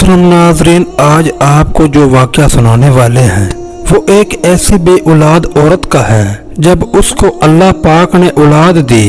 मोहतरम नाज़रीन, आज आपको जो वाक़या सुनाने वाले हैं वो एक ऐसी बे औलाद औरत का है। जब उसको अल्लाह पाक ने औलाद दी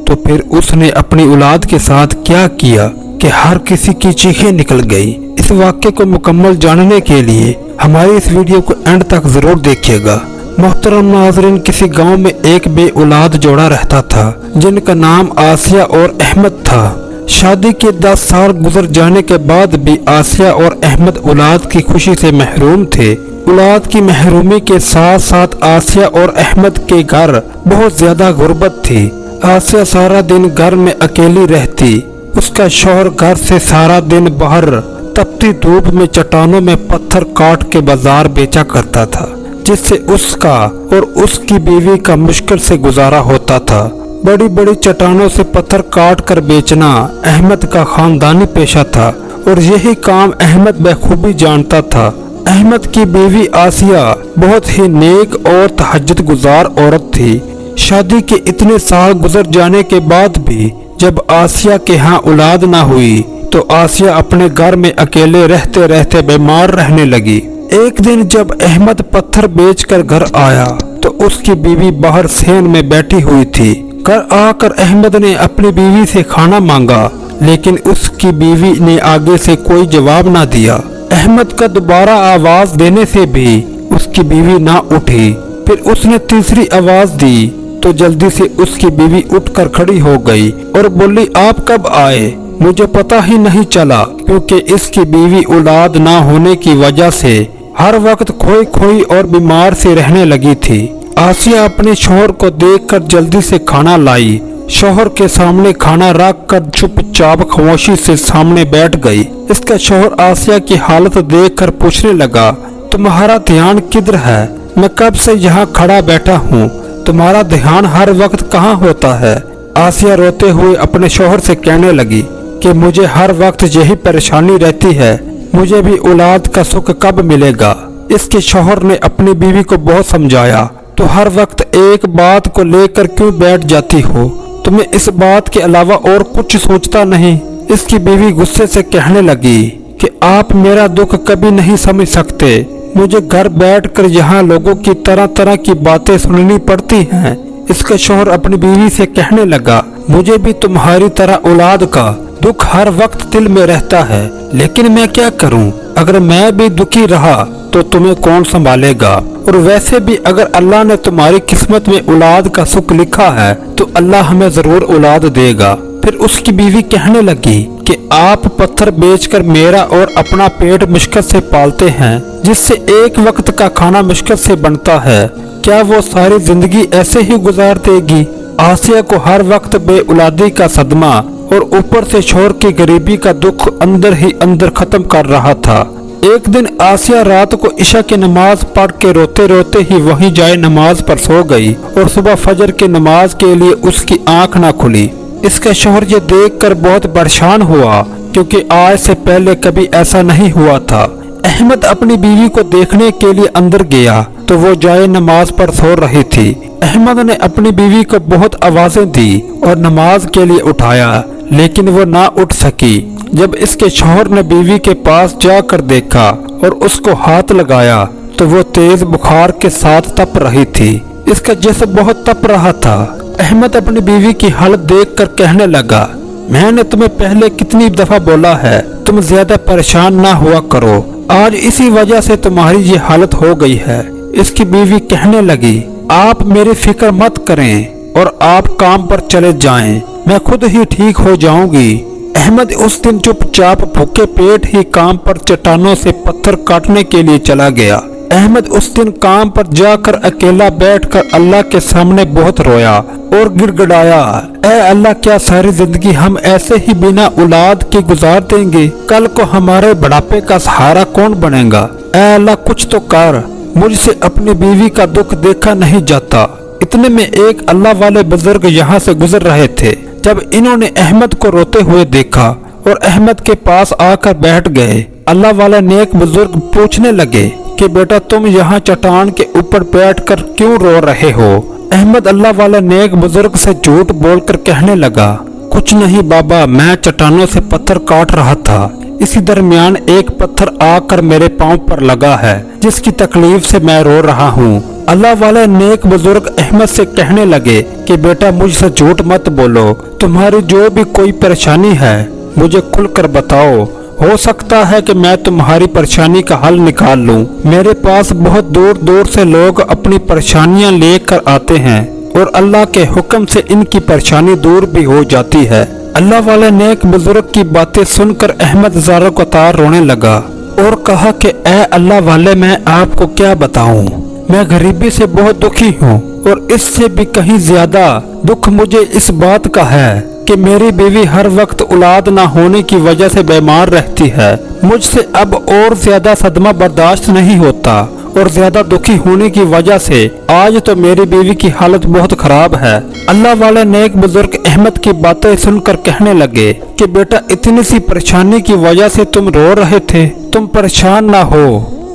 तो फिर उसने अपनी औलाद के साथ क्या किया कि हर किसी की चीखें निकल गई। इस वाक़े को मुकम्मल जानने के लिए हमारी इस वीडियो को एंड तक ज़रूर देखिएगा। मोहतरम नाज़रीन, किसी गांव में एक बे औलाद जोड़ा रहता था जिनका नाम आसिया और अहमद था। शादी के 10 साल गुजर जाने के बाद भी आसिया और अहमद औलाद की खुशी से महरूम थे। औलाद की महरूमी के साथ साथ आसिया और अहमद के घर बहुत ज्यादा गुर्बत थी। आसिया सारा दिन घर में अकेली रहती। उसका शौहर घर से सारा दिन बाहर तपती धूप में चट्टानों में पत्थर काट के बाजार बेचा करता था, जिससे उसका और उसकी बीवी का मुश्किल से गुजारा होता था। बड़ी बड़ी चट्टानों से पत्थर काट कर बेचना अहमद का खानदानी पेशा था और यही काम अहमद बखूबी जानता था। अहमद की बीवी आसिया बहुत ही नेक और तहज्जुद गुजार औरत थी। शादी के इतने साल गुजर जाने के बाद भी जब आसिया के यहाँ औलाद ना हुई तो आसिया अपने घर में अकेले रहते रहते बीमार रहने लगी। एक दिन जब अहमद पत्थर बेचकर घर आया तो उसकी बीवी बाहर सेन में बैठी हुई थी। घर आकर अहमद ने अपनी बीवी से खाना मांगा, लेकिन उसकी बीवी ने आगे से कोई जवाब ना दिया। अहमद का दोबारा आवाज देने से भी उसकी बीवी ना उठी। फिर उसने तीसरी आवाज दी तो जल्दी से उसकी बीवी उठकर खड़ी हो गई और बोली, आप कब आए? मुझे पता ही नहीं चला, क्योंकि इसकी बीवी औलाद ना होने की वजह से हर वक्त खोई खोई और बीमार से रहने लगी थी। आसिया अपने शौहर को देखकर जल्दी से खाना लाई। शौहर के सामने खाना रख कर चुपचाप खामोशी से सामने बैठ गई। इसका शौहर आसिया की हालत देखकर पूछने लगा, तुम्हारा ध्यान किधर है? मैं कब से यहाँ खड़ा बैठा हूँ, तुम्हारा ध्यान हर वक्त कहाँ होता है? आसिया रोते हुए अपने शौहर से कहने लगी कि मुझे हर वक्त यही परेशानी रहती है, मुझे भी औलाद का सुख कब मिलेगा। इसके शौहर ने अपनी बीवी को बहुत समझाया, तो हर वक्त एक बात को लेकर क्यों बैठ जाती हो? तुम्हें इस बात के अलावा और कुछ सोचता नहीं? इसकी बीवी गुस्से से कहने लगी कि आप मेरा दुख कभी नहीं समझ सकते। मुझे घर बैठकर यहाँ लोगों की तरह तरह की बातें सुननी पड़ती हैं। इसका शौहर अपनी बीवी से कहने लगा, मुझे भी तुम्हारी तरह औलाद का दुख हर वक्त दिल में रहता है, लेकिन मैं क्या करूं? अगर मैं भी दुखी रहा तो तुम्हें कौन संभालेगा? और वैसे भी अगर अल्लाह ने तुम्हारी किस्मत में औलाद का सुख लिखा है तो अल्लाह हमें जरूर औलाद देगा। फिर उसकी बीवी कहने लगी कि आप पत्थर बेचकर मेरा और अपना पेट मुश्किल से पालते हैं, जिससे एक वक्त का खाना मुश्किल से बनता है। क्या वो सारी जिंदगी ऐसे ही गुजार देगी? आसिया को हर वक्त बेऔलादी का सदमा और ऊपर से शौहर की गरीबी का दुख अंदर ही अंदर खत्म कर रहा था। एक दिन आसिया रात को इशा की नमाज पढ़ के रोते रोते ही वहीं जाए नमाज पर सो गई और सुबह फजर की नमाज के लिए उसकी आंख ना खुली। इसका शौहर ये देखकर बहुत परेशान हुआ, क्योंकि आज से पहले कभी ऐसा नहीं हुआ था। अहमद अपनी बीवी को देखने के लिए अंदर गया तो वो जाए नमाज पर सो रही थी। अहमद ने अपनी बीवी को बहुत आवाजें दी और नमाज के लिए उठाया, लेकिन वो ना उठ सकी। जब इसके शौहर ने बीवी के पास जाकर देखा और उसको हाथ लगाया तो वो तेज बुखार के साथ तप रही थी। इसका जिस्म बहुत तप रहा था। अहमद अपनी बीवी की हालत देखकर कहने लगा, मैंने तुम्हें पहले कितनी दफा बोला है तुम ज्यादा परेशान ना हुआ करो, आज इसी वजह से तुम्हारी ये हालत हो गई है। इसकी बीवी कहने लगी, आप मेरी फिक्र मत करें और आप काम पर चले जाएं, मैं खुद ही ठीक हो जाऊंगी। अहमद उस दिन चुपचाप भूखे पेट ही काम पर चट्टानों से पत्थर काटने के लिए चला गया। अहमद उस दिन काम पर जाकर अकेला बैठकर अल्लाह के सामने बहुत रोया और गिड़गिड़ाया, ऐ अल्लाह, क्या सारी जिंदगी हम ऐसे ही बिना औलाद के गुजार देंगे? कल को हमारे बुढ़ापे का सहारा कौन बनेगा? ऐ अल्लाह, कुछ तो कर, मुझसे अपनी बीवी का दुख देखा नहीं जाता। इतने में एक अल्लाह वाले बुजुर्ग यहाँ से गुजर रहे थे। जब इन्होंने अहमद को रोते हुए देखा और अहमद के पास आकर बैठ गए, अल्लाह वाले नेक बुजुर्ग पूछने लगे कि बेटा, तुम यहाँ चट्टान के ऊपर बैठकर क्यों रो रहे हो? अहमद अल्लाह वाले नेक बुजुर्ग से झूठ बोलकर कहने लगा, कुछ नहीं बाबा, मैं चट्टानों से पत्थर काट रहा था, इसी दरमियान एक पत्थर आकर मेरे पांव पर लगा है, जिसकी तकलीफ से मैं रो रहा हूँ। अल्लाह वाले नेक बुजुर्ग अहमद से कहने लगे कि बेटा मुझसे झूठ मत बोलो, तुम्हारी जो भी कोई परेशानी है मुझे खुलकर बताओ, हो सकता है कि मैं तुम्हारी परेशानी का हल निकाल लूं। मेरे पास बहुत दूर दूर से लोग अपनी परेशानियां लेकर आते हैं और अल्लाह के हुक्म से इनकी परेशानी दूर भी हो जाती है। अल्लाह वाले नेक बुजुर्ग की बातें सुनकर अहमद ज़ारक़तार रोने लगा और कहा कि ए अल्लाह वाले, मैं आपको क्या बताऊं, मैं गरीबी से बहुत दुखी हूँ और इससे भी कहीं ज्यादा दुख मुझे इस बात का है कि मेरी बीवी हर वक्त औलाद ना होने की वजह से बीमार रहती है। मुझसे अब और ज्यादा सदमा बर्दाश्त नहीं होता और ज्यादा दुखी होने की वजह से आज तो मेरी बीवी की हालत बहुत खराब है। अल्लाह वाले नेक बुजुर्ग अहमद की बातें सुनकर कहने लगे कि बेटा इतनी सी परेशानी की वजह से तुम रो रहे थे, तुम परेशान ना हो,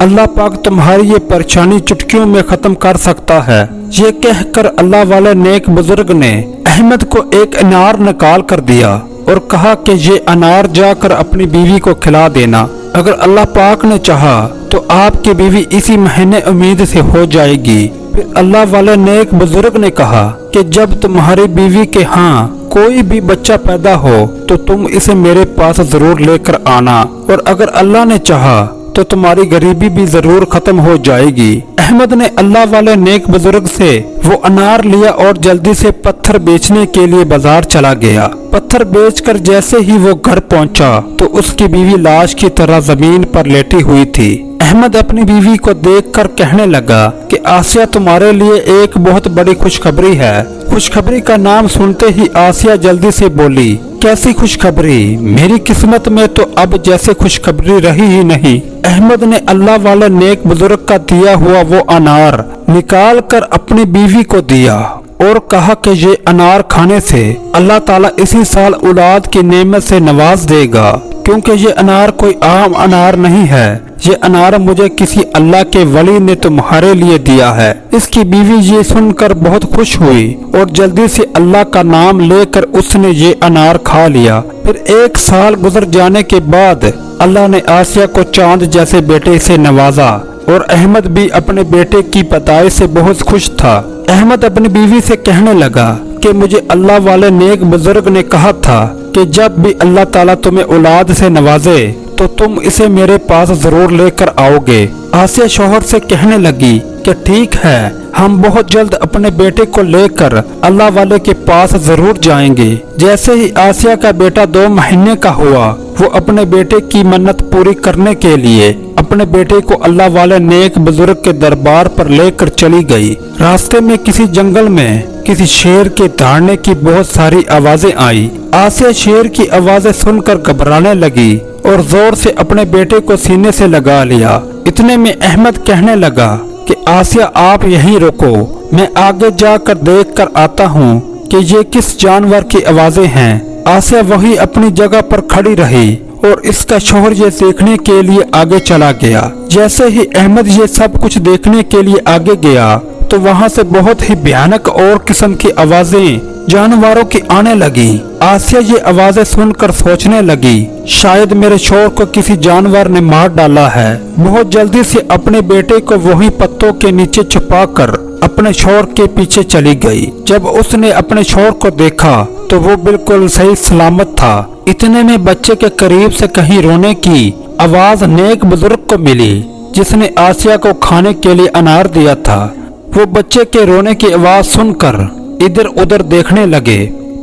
अल्लाह पाक तुम्हारी ये परेशानी चुटकियों में खत्म कर सकता है। ये कहकर अल्लाह वाले नेक बुजुर्ग ने अहमद को एक अनार निकाल कर दिया और कहा कि ये अनार जाकर अपनी बीवी को खिला देना। अगर अल्लाह पाक ने चाहा तो आपकी बीवी इसी महीने उम्मीद से हो जाएगी। फिर अल्लाह वाले नेक बुजुर्ग ने कहा कि जब तुम्हारी बीवी के यहाँ कोई भी बच्चा पैदा हो तो तुम इसे मेरे पास जरूर लेकर आना, और अगर अल्लाह ने चाहा तो तुम्हारी गरीबी भी जरूर खत्म हो जाएगी। अहमद ने अल्लाह वाले नेक बुजुर्ग से वो अनार लिया और जल्दी से पत्थर बेचने के लिए बाजार चला गया। पत्थर बेचकर जैसे ही वो घर पहुंचा तो उसकी बीवी लाश की तरह जमीन पर लेटी हुई थी। अहमद अपनी बीवी को देखकर कहने लगा कि आसिया, तुम्हारे लिए एक बहुत बड़ी खुशखबरी है। खुशखबरी का नाम सुनते ही आसिया जल्दी से बोली, कैसी खुशखबरी? मेरी किस्मत में तो अब जैसे खुशखबरी रही ही नहीं। अहमद ने अल्लाह वाले नेक बुजुर्ग का दिया हुआ वो अनार निकाल कर अपनी बीवी को दिया और कहा कि ये अनार खाने से अल्लाह ताला इसी साल औलाद की नेमत से नवाज देगा, क्योंकि ये अनार कोई आम अनार नहीं है। ये अनार मुझे किसी अल्लाह के वली ने तुम्हारे लिए दिया है। इसकी बीवी ये सुनकर बहुत खुश हुई और जल्दी से अल्लाह का नाम लेकर उसने ये अनार खा लिया। फिर एक साल गुजर जाने के बाद अल्लाह ने आसिया को चांद जैसे बेटे से नवाजा और अहमद भी अपने बेटे की पैदाइश से बहुत खुश था। अहमद अपनी बीवी से कहने लगा कि मुझे अल्लाह वाले नेक बुजुर्ग ने कहा था कि जब भी अल्लाह ताला तुम्हें औलाद से नवाजे तो तुम इसे मेरे पास जरूर लेकर आओगे। आसिया शौहर से कहने लगी कि ठीक है, हम बहुत जल्द अपने बेटे को लेकर अल्लाह वाले के पास जरूर जाएंगे। जैसे ही आसिया का बेटा 2 महीने का हुआ, वो अपने बेटे की मन्नत पूरी करने के लिए अपने बेटे को अल्लाह वाले नेक बुजुर्ग के दरबार पर लेकर चली गई। रास्ते में किसी जंगल में किसी शेर के दहाड़ने की बहुत सारी आवाजें आई। आसिया शेर की आवाजें सुनकर घबराने लगी और जोर से अपने बेटे को सीने से लगा लिया। इतने में अहमद कहने लगा कि आसिया, आप यहीं रुको, मैं आगे जाकर देख कर आता हूँ कि ये किस जानवर की आवाजें हैं। आसिया वही अपनी जगह पर खड़ी रही और इसका शौहर ये देखने के लिए आगे चला गया। जैसे ही अहमद ये सब कुछ देखने के लिए आगे गया तो वहाँ से बहुत ही भयानक और किस्म की आवाजें जानवरों की आने लगी। आसिया ये आवाजें सुनकर सोचने लगी, शायद मेरे शौहर को किसी जानवर ने मार डाला है। बहुत जल्दी से अपने बेटे को वही पत्तों के नीचे छुपाकर अपने शौहर के पीछे चली गई। जब उसने अपने शौहर को देखा तो वो बिल्कुल सही सलामत था। इतने में बच्चे के करीब से कहीं रोने की आवाज नेक बुजुर्ग को मिली, जिसने आसिया को खाने के लिए अनार दिया था। वो बच्चे के रोने की आवाज सुनकर इधर उधर देखने लगे।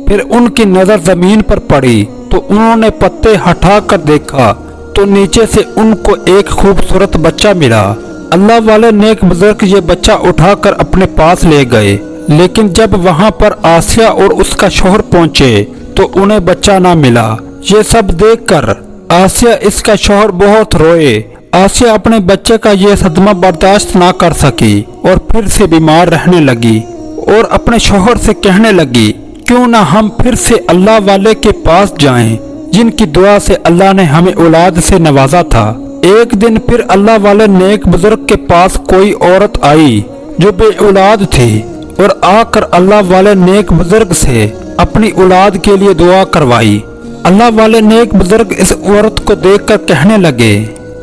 फिर उनकी नजर जमीन पर पड़ी तो उन्होंने पत्ते हटाकर देखा तो नीचे से उनको एक खूबसूरत बच्चा मिला। अल्लाह वाले नेक बुजुर्ग ये बच्चा उठाकर अपने पास ले गए, लेकिन जब वहां पर आसिया और उसका शौहर पहुंचे तो उन्हें बच्चा ना मिला। ये सब देखकर आसिया इसका शौहर बहुत रोए। आसिया अपने बच्चे का ये सदमा बर्दाश्त ना कर सकी और फिर से बीमार रहने लगी और अपने शौहर से कहने लगी, क्यों ना हम फिर से अल्लाह वाले के पास जाएं, जिनकी दुआ से अल्लाह ने हमें औलाद से नवाजा था। एक दिन फिर अल्लाह वाले नेक बुजुर्ग के पास कोई औरत आई जो बे औलाद थी और आकर अल्लाह वाले नेक बुजुर्ग से अपनी औलाद के लिए दुआ करवाई। अल्लाह वाले नेक बुजुर्ग इस औरत को देखकर कहने लगे,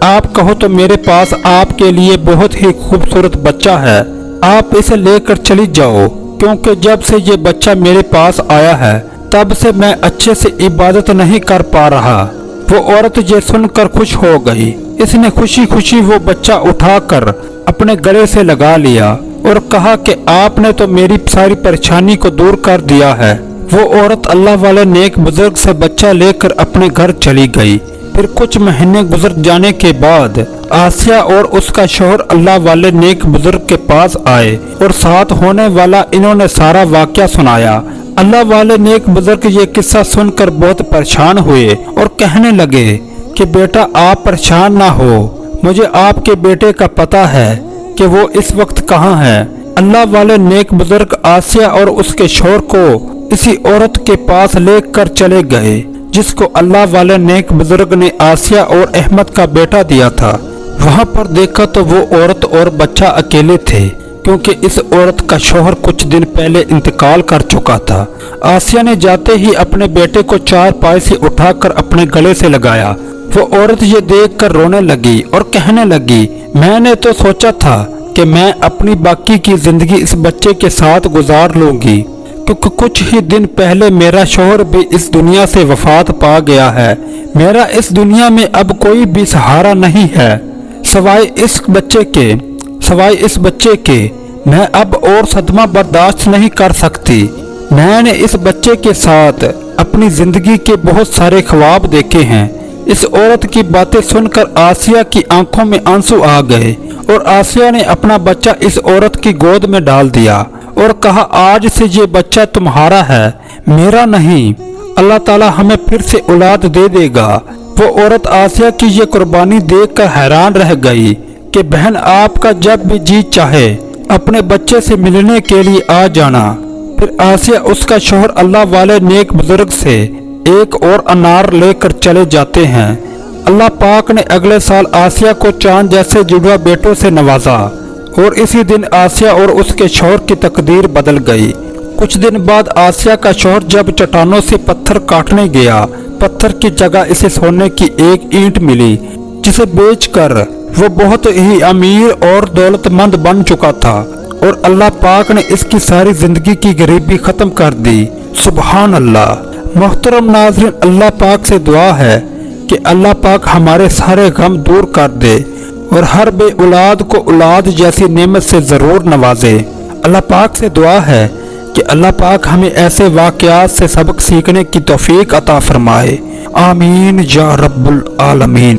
आप कहो तो मेरे पास आपके लिए बहुत ही खूबसूरत बच्चा है, आप इसे लेकर चली जाओ, क्योंकि जब से ये बच्चा मेरे पास आया है तब से मैं अच्छे से इबादत नहीं कर पा रहा। वो औरत ये सुनकर खुश हो गई। इसने खुशी खुशी वो बच्चा उठाकर अपने गले से लगा लिया और कहा कि आपने तो मेरी सारी परेशानी को दूर कर दिया है। वो औरत अल्लाह वाले नेक बुजुर्ग से बच्चा लेकर अपने घर चली गई। फिर कुछ महीने गुजर जाने के बाद आसिया और उसका शौहर अल्लाह वाले नेक बुजुर्ग के पास आए और साथ होने वाला इन्होंने सारा वाकया सुनाया। अल्लाह वाले नेक बुजुर्ग ये किस्सा सुनकर बहुत परेशान हुए और कहने लगे कि बेटा आप परेशान ना हो, मुझे आपके बेटे का पता है कि वो इस वक्त कहाँ है। अल्लाह वाले नेक बुजुर्ग आसिया और उसके शौहर को इसी औरत के पास लेकर चले गए जिसको अल्लाह वाले नेक बुजुर्ग ने आसिया और अहमद का बेटा दिया था। वहां पर देखा तो वो औरत और बच्चा अकेले थे, क्योंकि इस औरत का शौहर कुछ दिन पहले इंतकाल कर चुका था। आसिया ने जाते ही अपने बेटे को चारपाई से उठाकर अपने गले से लगाया। वो औरत ये देखकर रोने लगी और कहने लगी, मैंने तो सोचा था कि मैं अपनी बाकी की जिंदगी इस बच्चे के साथ गुजार लूंगी, क्योंकि कुछ ही दिन पहले मेरा शौहर भी इस दुनिया से वफात पा गया है। मेरा इस दुनिया में अब कोई भी सहारा नहीं है सवाए इस बच्चे के। मैं अब और सदमा बर्दाश्त नहीं कर सकती। मैंने इस बच्चे के साथ अपनी जिंदगी के बहुत सारे ख्वाब देखे हैं। इस औरत की बातें सुनकर आसिया की आंखों में आंसू आ गए और आसिया ने अपना बच्चा इस औरत की गोद में डाल दिया और कहा, आज से ये बच्चा तुम्हारा है, मेरा नहीं। अल्लाह ताला हमें फिर से औलाद दे देगा। वो औरत आसिया की ये कुर्बानी देखकर हैरान रह गई कि बहन आपका जब भी जी चाहे अपने बच्चे से मिलने के लिए आ जाना। फिर आसिया उसका शौहर अल्लाह वाले नेक बुजुर्ग से एक और अनार लेकर चले जाते हैं। अल्लाह पाक ने अगले साल आसिया को चांद जैसे जुड़वा बेटों से नवाजा और इसी दिन आसिया और उसके शौहर की तकदीर बदल गई। कुछ दिन बाद आसिया का शौहर जब चट्टानों से पत्थर काटने गया, पत्थर की जगह इसे सोने की एक ईंट मिली, जिसे बेचकर वो बहुत ही अमीर और दौलतमंद बन चुका था और अल्लाह पाक ने इसकी सारी जिंदगी की गरीबी खत्म कर दी। सुभान अल्लाह। मोहतरम नाज़रीन, अल्लाह पाक से दुआ है कि अल्लाह पाक हमारे सारे गम दूर कर दे और हर बे औलाद को औलाद जैसी नेमत से ज़रूर नवाजे। अल्लाह पाक से दुआ है कि अल्लाह पाक हमें ऐसे वाक़यात से सबक सीखने की तौफीक अता फरमाए। आमीन या रब्बुल आलमीन।